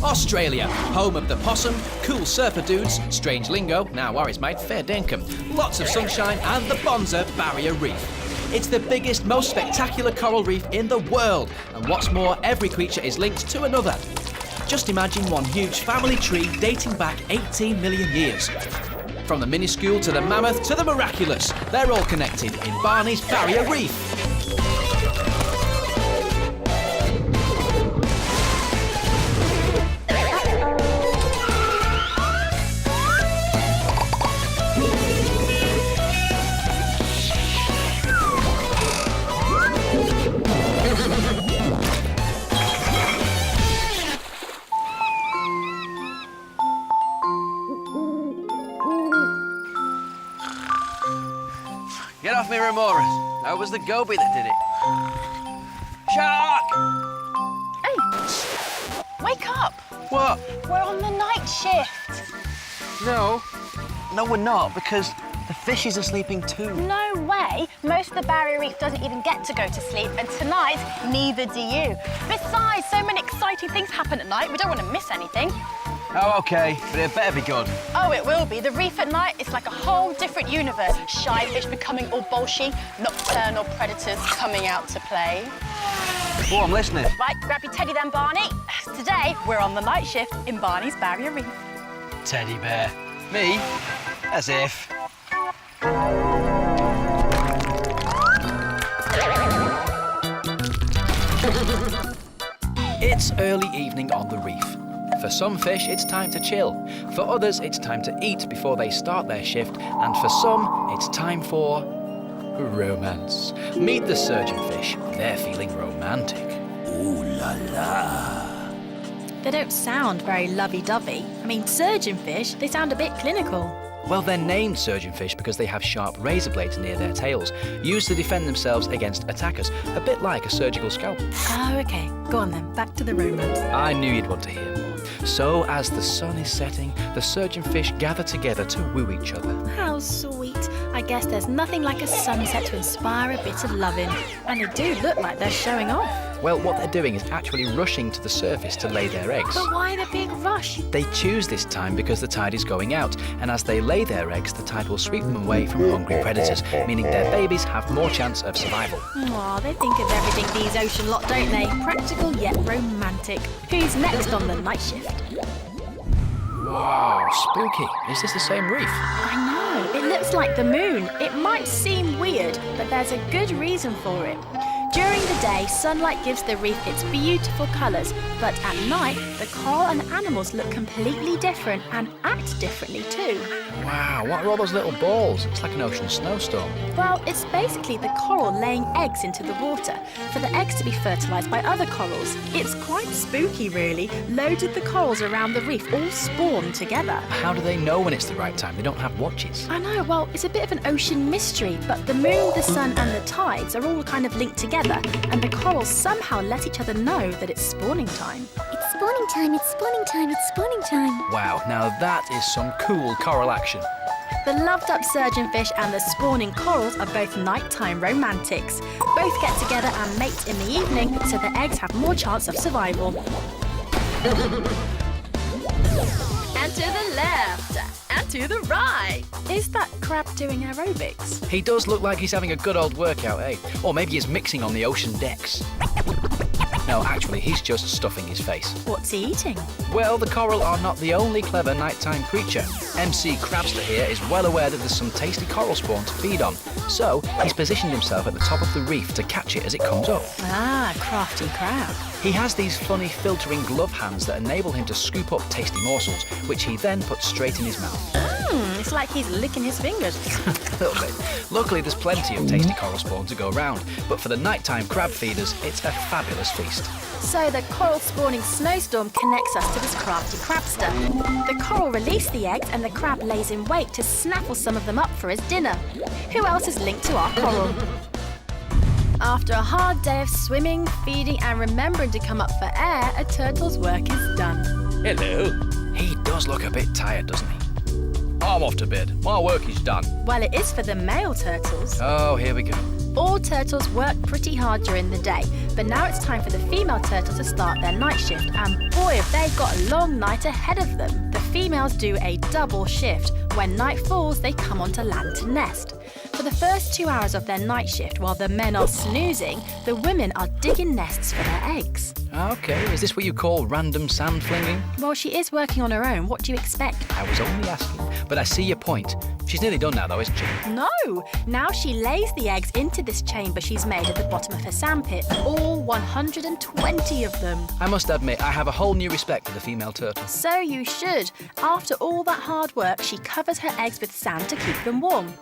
Australia, home of the possum, cool surfer dudes, strange lingo, now worries mate, fair dinkum, lots of sunshine and the bonza barrier reef. It's the biggest, most spectacular coral reef in the world, and what's more, every creature is linked to another. Just imagine one huge family tree dating back 18 million years. From the minuscule to the mammoth to the miraculous, they're all connected in Barney's barrier reef. Get off me, remoras. That was the goby that did it. Shark! Hey, wake up. What? We're on the night shift. No. No, we're not, because the fishes are sleeping too. No way. Most of the barrier reef doesn't even get to go to sleep, and tonight, neither do you. Besides, so many exciting things happen at night. We don't want to miss anything. Oh, OK, but it better be good. Oh, it will be. The reef at night is like a whole different universe. Shy fish becoming all bolshy, nocturnal predators coming out to play. Oh, I'm listening. Right, grab your teddy then, Barney. Today, we're on the night shift in Barney's barrier reef. Teddy bear. Me? As if. It's early evening on the reef. For some fish, it's time to chill. For others, it's time to eat before they start their shift. And for some, it's time for romance. Meet the surgeonfish. They're feeling romantic. Ooh la la. They don't sound very lovey-dovey. I mean, surgeonfish, they sound a bit clinical. Well, they're named surgeonfish because they have sharp razor blades near their tails, used to defend themselves against attackers, a bit like a surgical scalpel. Oh, OK. Go on then, back to the romance. I knew you'd want to hear more. So, as the sun is setting, the surgeonfish gather together to woo each other. How sweet. I guess there's nothing like a sunset to inspire a bit of loving. And they do look like they're showing off. Well, what they're doing is actually rushing to the surface to lay their eggs. But why the big rush? They choose this time because the tide is going out, and as they lay their eggs, the tide will sweep them away from hungry predators, meaning their babies have more chance of survival. Aw, they think of everything these ocean lot, don't they? Practical yet romantic. Who's next on the night shift? Wow, spooky. Is this the same reef? I know, it looks like the moon. It might seem weird, but there's a good reason for it. During the day, sunlight gives the reef its beautiful colours, but at night, the coral and animals look completely different and act differently too. Wow, what are all those little balls? It's like an ocean snowstorm. Well, it's basically the coral laying eggs into the water for the eggs to be fertilised by other corals. It's quite spooky, really. Loads of the corals around the reef all spawn together. How do they know when it's the right time? They don't have watches. I know, well, it's a bit of an ocean mystery, but the moon, the sun and the tides are all kind of linked together, and the corals somehow let each other know that it's spawning time. It's spawning time, it's spawning time, it's spawning time. Wow, now that is some cool coral action. The loved-up surgeonfish and the spawning corals are both nighttime romantics. Both get together and mate in the evening, so the eggs have more chance of survival. And to the left, and to the right. Is that crab doing aerobics? He does look like he's having a good old workout, eh? Or maybe he's mixing on the ocean decks. No, actually, he's just stuffing his face. What's he eating? Well, the coral are not the only clever nighttime creature. MC Crabster here is well aware that there's some tasty coral spawn to feed on. So, he's positioned himself at the top of the reef to catch it as it comes up. Ah, crafty crab. He has these funny filtering glove hands that enable him to scoop up tasty morsels, which he then puts straight in his mouth. It's like he's licking his fingers. A little bit. Luckily, there's plenty of tasty coral spawn to go around, but for the nighttime crab feeders, it's a fabulous feast. So the coral spawning snowstorm connects us to this crafty crabster. The coral release the eggs and the crab lays in wait to snaffle some of them up for his dinner. Who else is linked to our coral? After a hard day of swimming, feeding and remembering to come up for air, a turtle's work is done. Hello. He does look a bit tired, doesn't he? I'm off to bed. My work is done. Well, it is for the male turtles. Oh, here we go. All turtles work pretty hard during the day, but now it's time for the female turtles to start their night shift, and boy have they got a long night ahead of them. The females do a double shift. When night falls, they come onto land to nest. For the first 2 hours of their night shift, while the men are snoozing, the women are digging nests for their eggs. Okay, is this what you call random sand flinging? Well, she is working on her own. What do you expect? I was only asking, but I see your point. She's nearly done now, though, isn't she? No! Now she lays the eggs into this chamber she's made at the bottom of her sandpit, all 120 of them. I must admit, I have a whole new respect for the female turtle. So you should. After all that hard work, she covers her eggs with sand to keep them warm.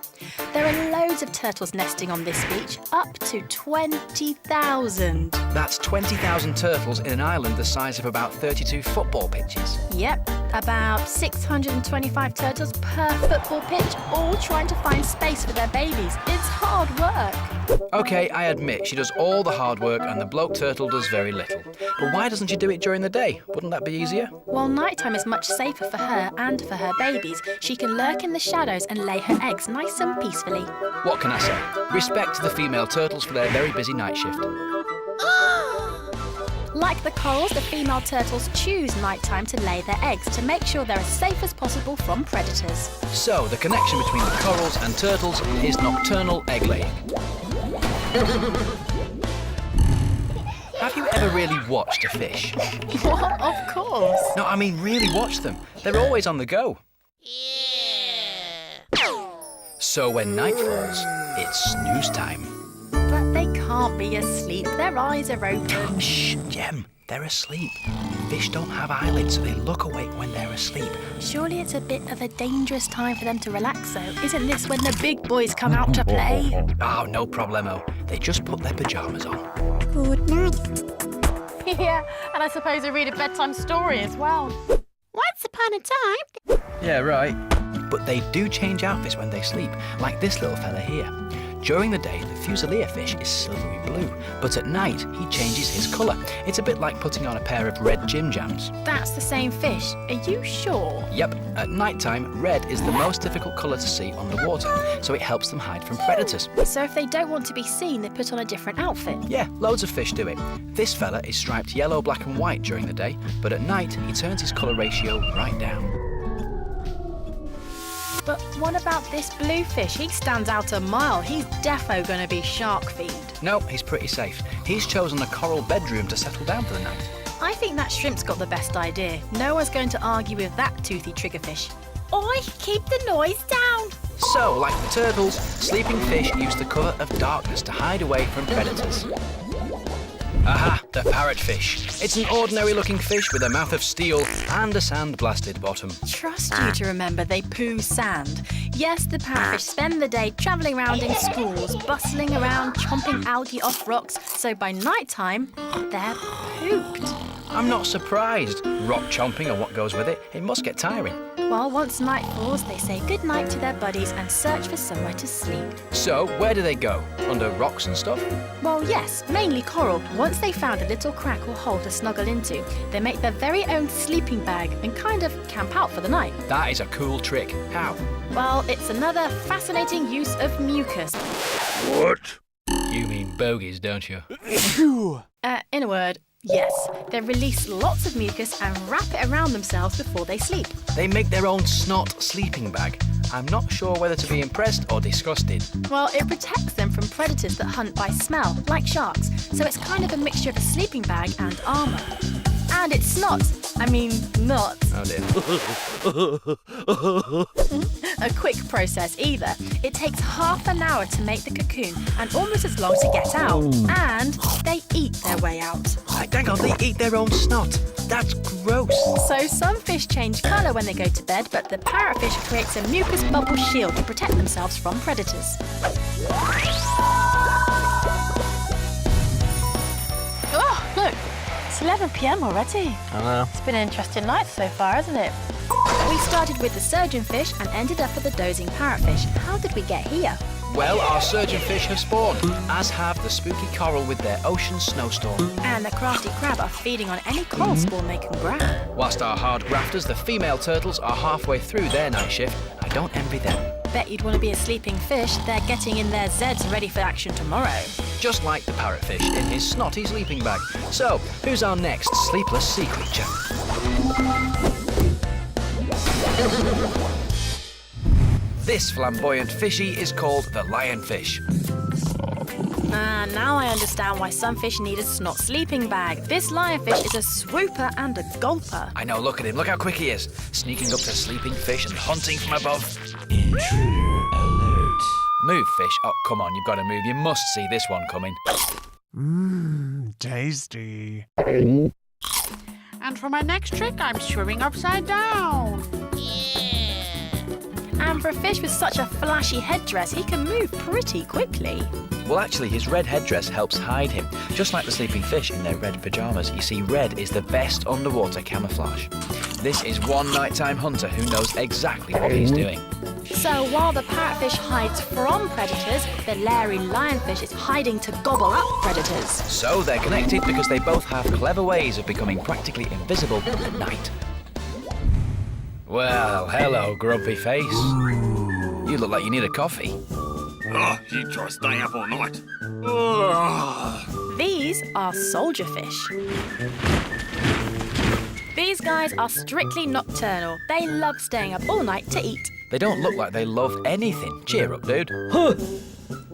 There are loads of turtles nesting on this beach, up to 20,000. That's 20,000 turtles in an island the size of about 32 football pitches. Yep, about 625 turtles per football pitch, all trying to find space for their babies. It's hard work. Okay, I admit, she does all the hard work and the bloke turtle does very little. But why doesn't she do it during the day? Wouldn't that be easier? While nighttime is much safer for her and for her babies, she can lurk in the shadows and lay her eggs nice and peacefully. What can I say? Respect to the female turtles for their very busy night shift. Like the corals, the female turtles choose nighttime to lay their eggs to make sure they're as safe as possible from predators. So, the connection between the corals and turtles is nocturnal egg laying. Have you ever really watched a fish? What? Of course. No, I mean really watch them. They're always on the go. So when night falls, it's snooze time. But they can't be asleep. Their eyes are open. Shh, Gem, they're asleep. Fish don't have eyelids, so they look awake when they're asleep. Surely it's a bit of a dangerous time for them to relax, though. Isn't this when the big boys come out to play? Oh, no problemo. They just put their pyjamas on. Good night. Yeah, and I suppose I read a bedtime story as well. Once upon a time. Yeah, right. But they do change outfits when they sleep, like this little fella here. During the day, the fusilier fish is silvery blue, but at night, he changes his colour. It's a bit like putting on a pair of red gym jams. That's the same fish. Are you sure? Yep, at night time, red is the most difficult colour to see underwater, so it helps them hide from predators. So if they don't want to be seen, they put on a different outfit. Yeah, loads of fish do it. This fella is striped yellow, black and white during the day, but at night, he turns his colour ratio right down. But what about this blue fish? He stands out a mile. He's defo going to be shark feed. No, he's pretty safe. He's chosen a coral bedroom to settle down for the night. I think that shrimp's got the best idea. No one's going to argue with that toothy triggerfish. Oi, keep the noise down. So, like the turtles, sleeping fish use the cover of darkness to hide away from predators. Aha, the parrotfish. It's an ordinary-looking fish with a mouth of steel and a sand-blasted bottom. Trust you to remember they poo sand. Yes, the parrotfish spend the day travelling around in schools, bustling around, chomping algae off rocks, so by night time, they're pooped. I'm not surprised. Rock chomping and what goes with it, it must get tiring. Well, once night falls, they say goodnight to their buddies and search for somewhere to sleep. So, where do they go? Under rocks and stuff? Well, yes, mainly coral. Once they found a little crack or hole to snuggle into, they make their very own sleeping bag and kind of camp out for the night. That is a cool trick. How? Well, it's another fascinating use of mucus. What? You mean bogies, don't you? In a word, yes. They release lots of mucus and wrap it around themselves before they sleep. They make their own snot sleeping bag. I'm not sure whether to be impressed or disgusted. Well, it protects them from predators that hunt by smell, like sharks. So it's kind of a mixture of a sleeping bag and armour. And it's snot. I mean, not. Oh dear. A quick process either. It takes half an hour to make the cocoon and almost as long to get out. And they eat their way out. Hang on, they eat their own snot. That's gross. So some fish change colour when they go to bed, but the parrotfish creates a mucus bubble shield to protect themselves from predators. Oh, look, it's 11 p.m. already. I know. It's been an interesting night so far, hasn't it? We started with the surgeonfish and ended up with the dozing parrotfish. How did we get here? Well, our surgeonfish have spawned, as have the spooky coral with their ocean snowstorm. And the crafty crab are feeding on any coral spawn they can grab. Whilst our hard grafters, the female turtles, are halfway through their night shift, I don't envy them. Bet you'd want to be a sleeping fish. They're getting in their Zeds ready for action tomorrow. Just like the parrotfish in his snotty sleeping bag. So, who's our next sleepless sea creature? This flamboyant fishy is called the lionfish. Now I understand why some fish need a snot sleeping bag. This lionfish is a swooper and a gulper. I know, look at him, look how quick he is. Sneaking up to sleeping fish and hunting from above. Intruder alert. Move, fish. Oh, come on, you've got to move. You must see this one coming. Tasty. And for my next trick, I'm swimming upside down. And for a fish with such a flashy headdress, he can move pretty quickly. Well, actually, his red headdress helps hide him. Just like the sleeping fish in their red pyjamas. You see, red is the best underwater camouflage. This is one nighttime hunter who knows exactly what he's doing. So while the parrotfish hides from predators, the leery lionfish is hiding to gobble up predators. So they're connected because they both have clever ways of becoming practically invisible at night. Well, hello, grumpy face. You look like you need a coffee. Oh, you try staying up all night. These are soldier fish. These guys are strictly nocturnal. They love staying up all night to eat. They don't look like they love anything. Cheer up, dude.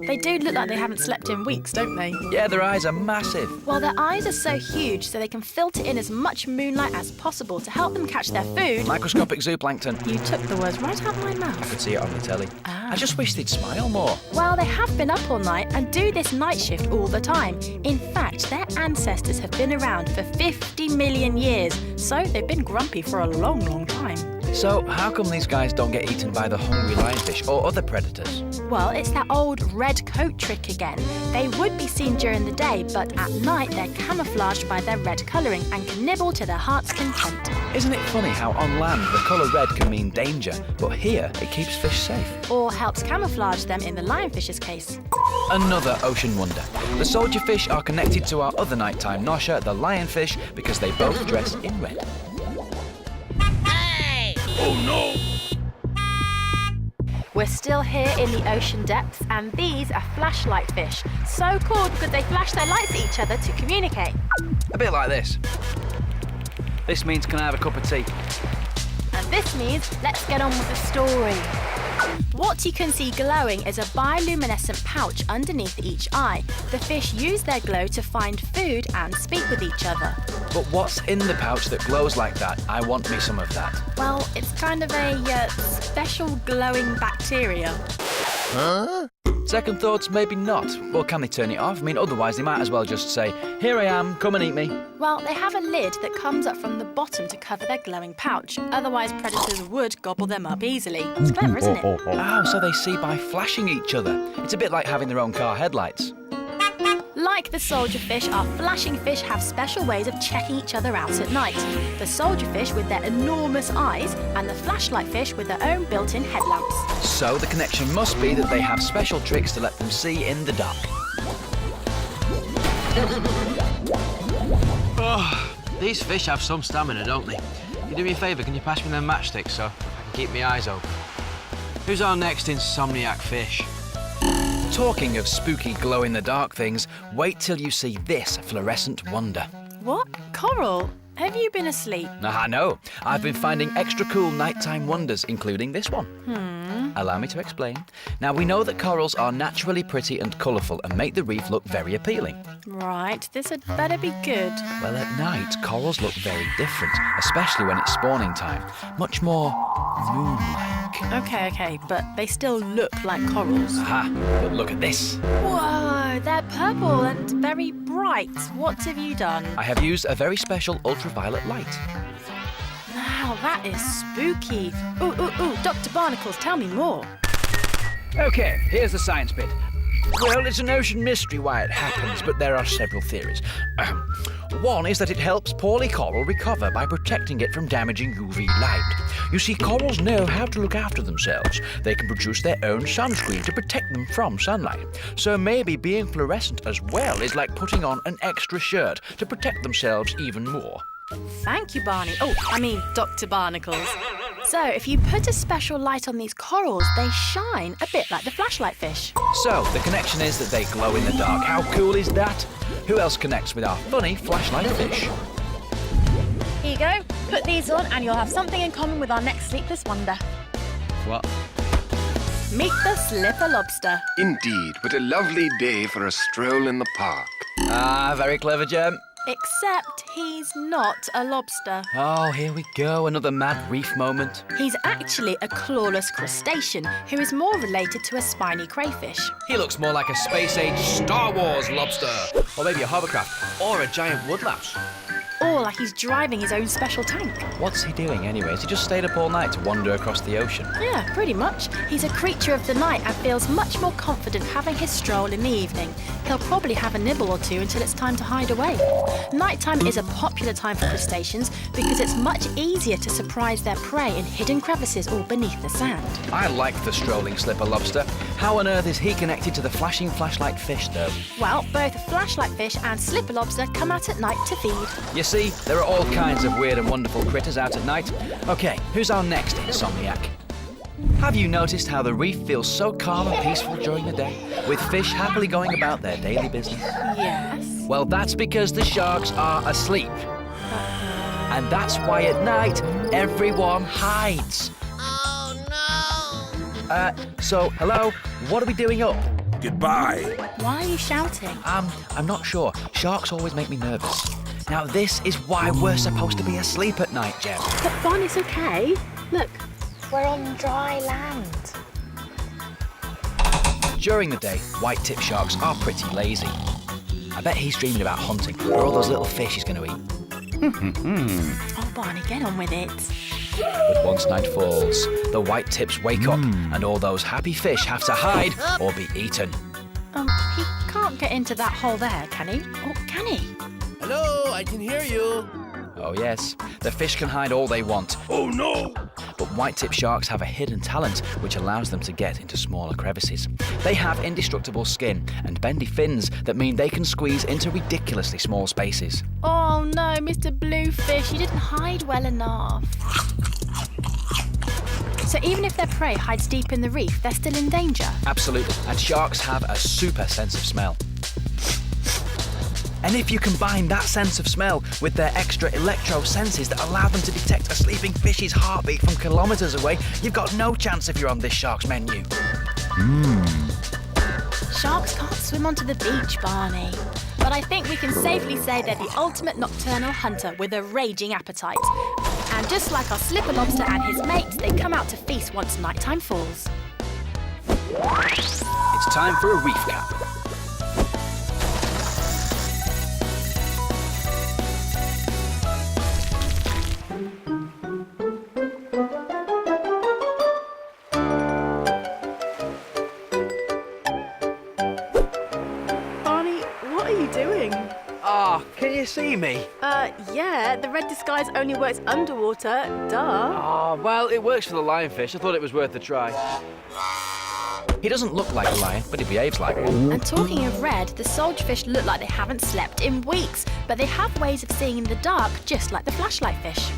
They do look like they haven't slept in weeks, don't they? Yeah, their eyes are massive. Well, their eyes are so huge so they can filter in as much moonlight as possible to help them catch their food. Microscopic zooplankton. You took the words right out of my I mouth. could see it on the telly. I just wish they'd smile more. Well, they have been up all night and do this night shift all the time. In fact, their ancestors have been around for 50 million years, so they've been grumpy for a long, long time. So, how come these guys don't get eaten by the hungry lionfish or other predators? Well, it's that old red coat trick again. They would be seen during the day, but at night they're camouflaged by their red colouring and can nibble to their heart's content. Isn't it funny how on land the colour red can mean danger, but here it keeps fish safe? Or helps camouflage them in the lionfish's case. Another ocean wonder. The soldier fish are connected to our other nighttime nosher, the lionfish, because they both dress in red. Oh no! We're still here in the ocean depths, and these are flashlight fish. So called because they flash their lights at each other to communicate. A bit like this. This means, can I have a cup of tea? And this means, let's get on with the story. What you can see glowing is a bioluminescent pouch underneath each eye. The fish use their glow to find food and speak with each other. But what's in the pouch that glows like that? I want me some of that. Well, it's kind of a special glowing bacteria. Second thoughts, maybe not. Well, can they turn it off? I mean, otherwise they might as well just say, here I am, come and eat me. Well, they have a lid that comes up from the bottom to cover their glowing pouch. Otherwise, predators would gobble them up easily. It's clever, isn't it? Oh, so they see by flashing each other. It's a bit like having their own car headlights. Like the soldier fish, our flashing fish have special ways of checking each other out at night. The soldier fish with their enormous eyes and the flashlight fish with their own built-in headlamps. So the connection must be that they have special tricks to let them see in the dark. Oh, these fish have some stamina, don't they? Can you do me a favour, can you pass me them matchsticks so I can keep my eyes open? Who's our next insomniac fish? Talking of spooky glow-in-the-dark things, wait till you see this fluorescent wonder. What? Coral? Have you been asleep? I know. I've been finding extra cool nighttime wonders, including this one. Allow me to explain. Now, we know that corals are naturally pretty and colourful and make the reef look very appealing. Right, this had better be good. Well, at night, corals look very different, especially when it's spawning time. Much more moon-like. Okay, but they still look like corals. Aha, but look at this. Whoa, they're purple and very bright. What have you done? I have used a very special ultraviolet light. Wow, that is spooky. Ooh, Dr. Barnacles, tell me more. OK, here's the science bit. Well, it's an ocean mystery why it happens, but there are several theories. One is that it helps poorly coral recover by protecting it from damaging UV light. You see, corals know how to look after themselves. They can produce their own sunscreen to protect them from sunlight. So maybe being fluorescent as well is like putting on an extra shirt to protect themselves even more. Thank you, Barney. Dr. Barnacles. So, if you put a special light on these corals, they shine a bit like the flashlight fish. So, the connection is that they glow in the dark. How cool is that? Who else connects with our funny flashlight fish? Here you go. Put these on and you'll have something in common with our next sleepless wonder. What? Meet the slipper lobster. Indeed, what a lovely day for a stroll in the park. Ah, very clever, Gem. Except he's not a lobster. Oh, here we go, another mad reef moment. He's actually a clawless crustacean who is more related to a spiny crayfish. He looks more like a space-age Star Wars lobster, or maybe a hovercraft, or a giant woodlouse. Or like he's driving his own special tank. What's he doing anyway? Has he just stayed up all night to wander across the ocean? Yeah, pretty much. He's a creature of the night and feels much more confident having his stroll in the evening. He'll probably have a nibble or two until it's time to hide away. Nighttime is a popular time for crustaceans because it's much easier to surprise their prey in hidden crevices or beneath the sand. I like the strolling slipper lobster. How on earth is he connected to the flashing flashlight fish, though? Well, both flashlight fish and slipper lobster come out at night to feed. You see, there are all kinds of weird and wonderful critters out at night. OK, who's our next insomniac? Have you noticed how the reef feels so calm and peaceful during the day, with fish happily going about their daily business? Yes. Well, that's because the sharks are asleep. And that's why at night, everyone hides. Oh, no! So, hello? What are we doing up? Goodbye. Why are you shouting? I'm not sure. Sharks always make me nervous. Now, this is why we're supposed to be asleep at night, Gem. But Barney's okay. Look. We're on dry land. During the day, white-tip sharks are pretty lazy. I bet he's dreaming about hunting for all those little fish he's going to eat. Oh, Barney, get on with it. But once night falls, the white-tips wake up and all those happy fish have to hide or be eaten. He can't get into that hole there, can he? Or can he? Hello, I can hear you. Oh yes, the fish can hide all they want. Oh no! But white-tip sharks have a hidden talent which allows them to get into smaller crevices. They have indestructible skin and bendy fins that mean they can squeeze into ridiculously small spaces. Oh no, Mr. Bluefish, you didn't hide well enough. So even if their prey hides deep in the reef, they're still in danger? Absolutely, and sharks have a super sense of smell. And if you combine that sense of smell with their extra electro senses that allow them to detect a sleeping fish's heartbeat from kilometres away, you've got no chance if you're on this shark's menu. Sharks can't swim onto the beach, Barney. But I think we can safely say they're the ultimate nocturnal hunter with a raging appetite. And just like our slipper lobster and his mates, they come out to feast once nighttime falls. It's time for a reef cap. Can you see me? Yeah, the red disguise only works underwater, duh. Oh, well, it works for the lionfish. I thought it was worth a try. He doesn't look like a lion, but he behaves like one. And talking of red, the soldier-fish look like they haven't slept in weeks, but they have ways of seeing in the dark, just like the flashlight fish.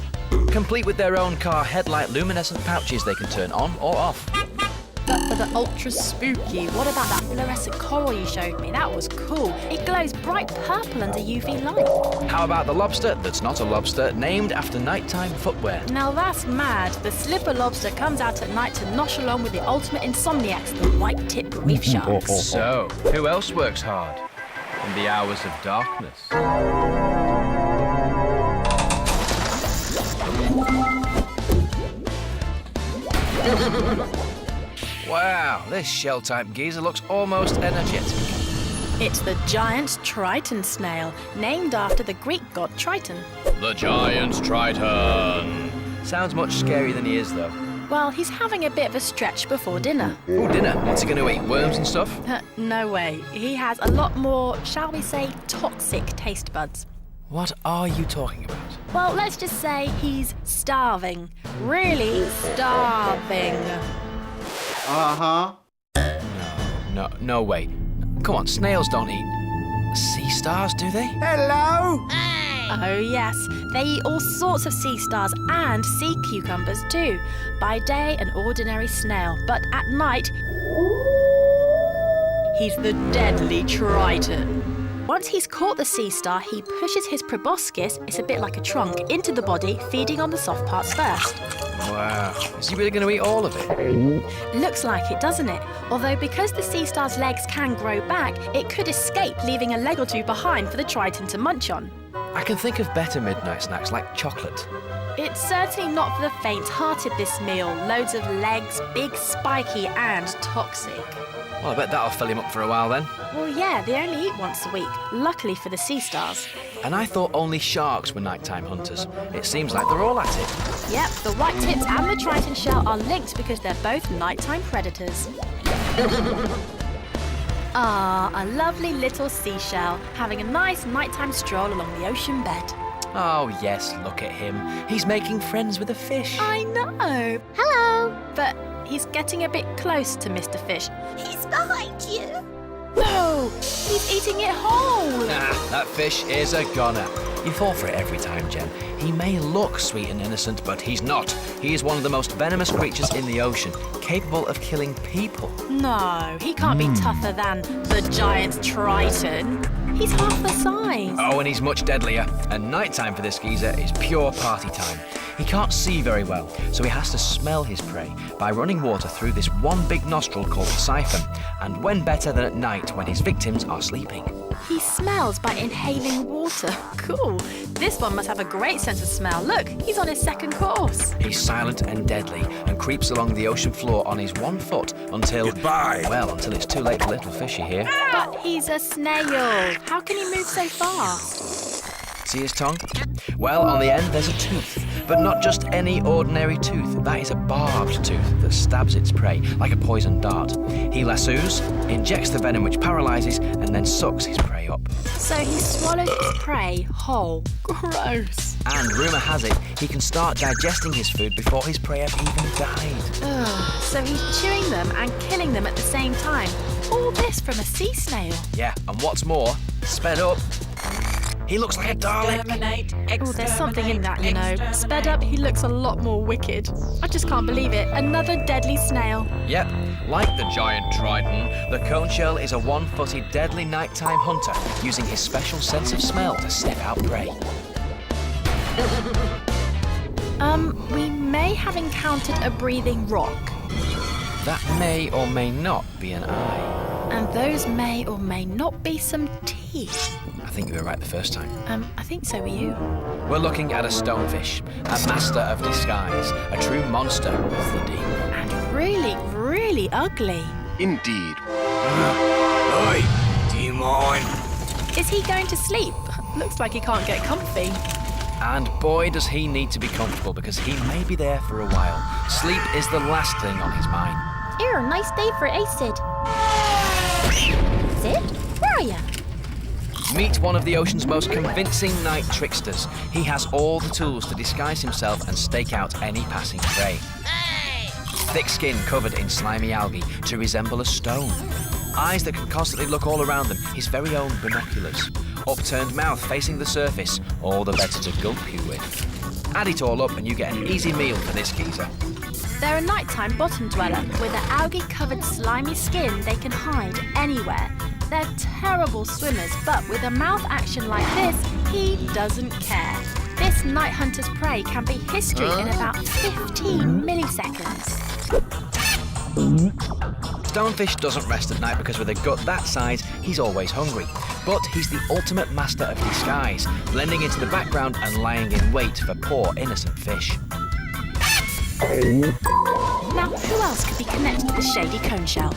Complete with their own car headlight luminescent pouches they can turn on or off. But for the ultra spooky, what about that fluorescent coral you showed me? That was cool. It glows bright purple under UV light. How about the lobster that's not a lobster, named after nighttime footwear? Now that's mad. The slipper lobster comes out at night to nosh along with the ultimate insomniacs, the white-tip reef sharks. So, who else works hard in the hours of darkness? Wow, this shell-type geezer looks almost energetic. It's the giant Triton snail, named after the Greek god Triton. The giant Triton. Sounds much scarier than he is, though. Well, he's having a bit of a stretch before dinner. Oh, dinner? What's he going to eat? Worms and stuff? No way. He has a lot more, shall we say, toxic taste buds. What are you talking about? Well, let's just say he's starving. Really starving. No way. Come on, snails don't eat sea stars, do they? Hello? Hey, Oh yes, they eat all sorts of sea stars and sea cucumbers too. By day, an ordinary snail, but at night, he's the deadly Triton. Once he's caught the sea star, he pushes his proboscis, it's a bit like a trunk, into the body, feeding on the soft parts first. Wow. Is he really going to eat all of it? Looks like it, doesn't it? Although because the sea star's legs can grow back, it could escape, leaving a leg or two behind for the Triton to munch on. I can think of better midnight snacks like chocolate. It's certainly not for the faint-hearted, this meal. Loads of legs, big, spiky and toxic. Well, I bet that'll fill him up for a while then. Well, yeah, they only eat once a week, luckily for the sea stars. And I thought only sharks were nighttime hunters. It seems like they're all at it. Yep, the white tips and the Triton shell are linked because they're both nighttime predators. Ah, a lovely little seashell, having a nice nighttime stroll along the ocean bed. Oh, yes, look at him. He's making friends with a fish. I know. Hello. But he's getting a bit close to Mr. Fish. He's behind you. No! He's eating it whole! Ah, that fish is a goner. You fall for it every time, Gem. He may look sweet and innocent, but he's not. He is one of the most venomous creatures in the ocean, capable of killing people. No, he can't be tougher than the giant Triton. He's half the size. Oh, and he's much deadlier. And nighttime for this geezer is pure party time. He can't see very well, so he has to smell his prey by running water through this one big nostril called the siphon. And when better than at night when his victims are sleeping? He smells by inhaling water. Cool. This one must have a great sense of smell. Look, he's on his second course. He's silent and deadly and creeps along the ocean floor on his 1 foot until... Goodbye. Well, until it's too late for little fishy here. But he's a snail. How can he move so fast? See his tongue? Well, on the end there's a tooth. But not just any ordinary tooth. That is a barbed tooth that stabs its prey like a poisoned dart. He lassoes, injects the venom which paralyzes, and then sucks his prey up. So he swallows his prey whole. Gross. And rumour has it, he can start digesting his food before his prey have even died. Ugh, so he's chewing them and killing them at the same time. All this from a sea snail. Yeah, and what's more, sped up. He looks like a Dalek. Oh, there's something in that, you know. Sped up, he looks a lot more wicked. I just can't believe it. Another deadly snail. Yep, like the giant Triton, the cone shell is a 1-footed deadly nighttime hunter using his special sense of smell to sniff out prey. We may have encountered a breathing rock. That may or may not be an eye. And those may or may not be some teeth. I think you were right the first time. I think so were you. We're looking at a stonefish, a master of disguise, a true monster of the deep. And really, really ugly. Indeed. Oi, do you mind? Is he going to sleep? Looks like he can't get comfy. And boy, does he need to be comfortable because he may be there for a while. Sleep is the last thing on his mind. Ew, nice day for Sid. Sid? Where are you? Meet one of the ocean's most convincing night tricksters. He has all the tools to disguise himself and stake out any passing prey. Thick skin covered in slimy algae to resemble a stone. Eyes that can constantly look all around them, his very own binoculars. Upturned mouth facing the surface, all the better to gulp you with. Add it all up and you get an easy meal for this geezer. They're a nighttime bottom dweller. With their algae-covered slimy skin, they can hide anywhere. They're terrible swimmers, but with a mouth action like this, he doesn't care. This night hunter's prey can be history in about 15 milliseconds. Stonefish doesn't rest at night because with a gut that size, he's always hungry. But he's the ultimate master of disguise, blending into the background and lying in wait for poor, innocent fish. Now, who else could be connected to the shady cone shell?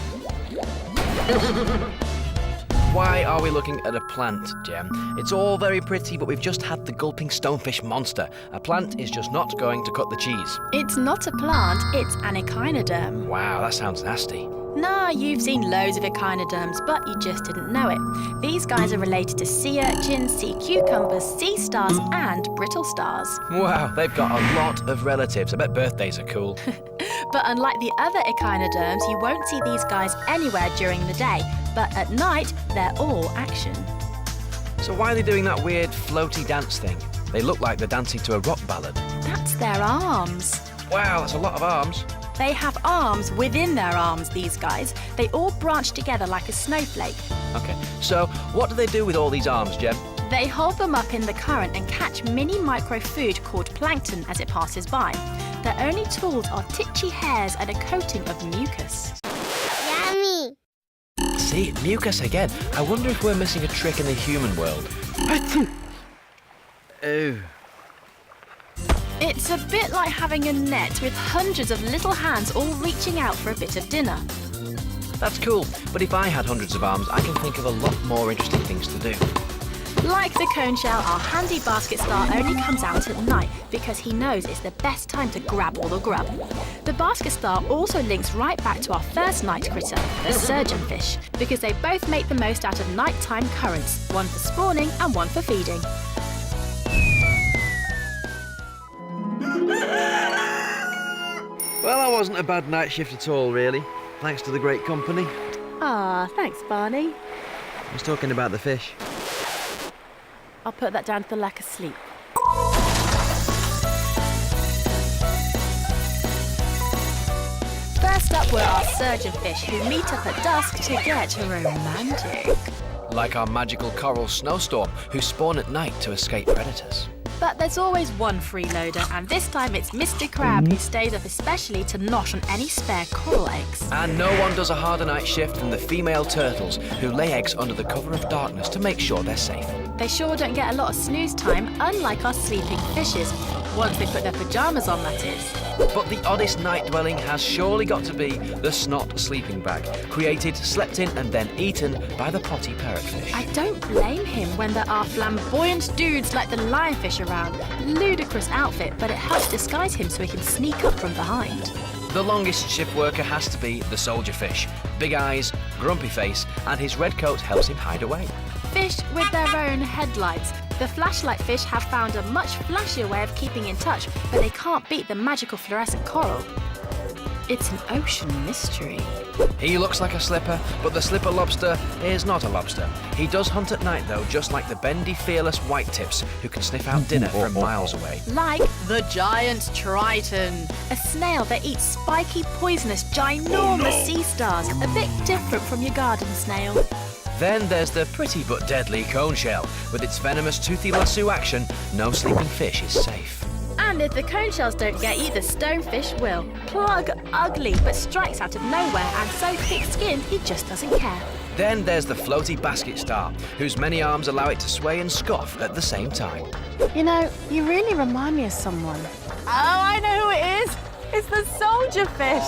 Why are we looking at a plant, Gem? It's all very pretty, but we've just had the gulping stonefish monster. A plant is just not going to cut the cheese. It's not a plant, it's an echinoderm. Wow, that sounds nasty. Nah, you've seen loads of echinoderms, but you just didn't know it. These guys are related to sea urchins, sea cucumbers, sea stars, and brittle stars. Wow, they've got a lot of relatives. I bet birthdays are cool. But unlike the other echinoderms, you won't see these guys anywhere during the day. But at night, they're all action. So why are they doing that weird floaty dance thing? They look like they're dancing to a rock ballad. That's their arms. Wow, that's a lot of arms. They have arms within their arms, these guys. They all branch together like a snowflake. Okay, so what do they do with all these arms, Gem? They hold them up in the current and catch mini micro food called plankton as it passes by. Their only tools are titchy hairs and a coating of mucus. Yummy! See, mucus again. I wonder if we're missing a trick in the human world. Ooh. It's a bit like having a net with hundreds of little hands all reaching out for a bit of dinner. That's cool, but if I had hundreds of arms, I can think of a lot more interesting things to do. Like the cone shell, our handy basket star only comes out at night because he knows it's the best time to grab all the grub. The basket star also links right back to our first night critter, the surgeonfish, because they both make the most out of nighttime currents, one for spawning and one for feeding. Well, that wasn't a bad night shift at all, really. Thanks to the great company. Ah, thanks, Barney. I was talking about the fish. I'll put that down to the lack of sleep. First up were our surgeonfish, who meet up at dusk to get romantic. Like our magical coral snowstorm, who spawn at night to escape predators. But there's always one freeloader, and this time it's Mr. Crab, who stays up especially to nosh on any spare coral eggs. And no one does a harder night shift than the female turtles, who lay eggs under the cover of darkness to make sure they're safe. They sure don't get a lot of snooze time, unlike our sleeping fishes. Once they put their pyjamas on, that is. But the oddest night dwelling has surely got to be the snot sleeping bag, created, slept in and then eaten by the potty parrotfish. I don't blame him when there are flamboyant dudes like the lionfish around. Ludicrous outfit, but it helps disguise him so he can sneak up from behind. The longest shift worker has to be the soldier fish. Big eyes, grumpy face, and his red coat helps him hide away. Fish with their own headlights. The flashlight fish have found a much flashier way of keeping in touch, but they can't beat the magical fluorescent coral. It's an ocean mystery. He looks like a slipper, but the slipper lobster is not a lobster. He does hunt at night though, just like the bendy, fearless white tips who can sniff out dinner from miles away. Like the giant triton, a snail that eats spiky, poisonous, ginormous sea stars, a bit different from your garden snail. Then there's the pretty but deadly cone shell. With its venomous toothy lasso action, no sleeping fish is safe. And if the cone shells don't get you, the stonefish will. Plug ugly, but strikes out of nowhere, and so thick-skinned he just doesn't care. Then there's the floaty basket star, whose many arms allow it to sway and scoff at the same time. You know, you really remind me of someone. Oh, I know who it is. It's the soldier fish.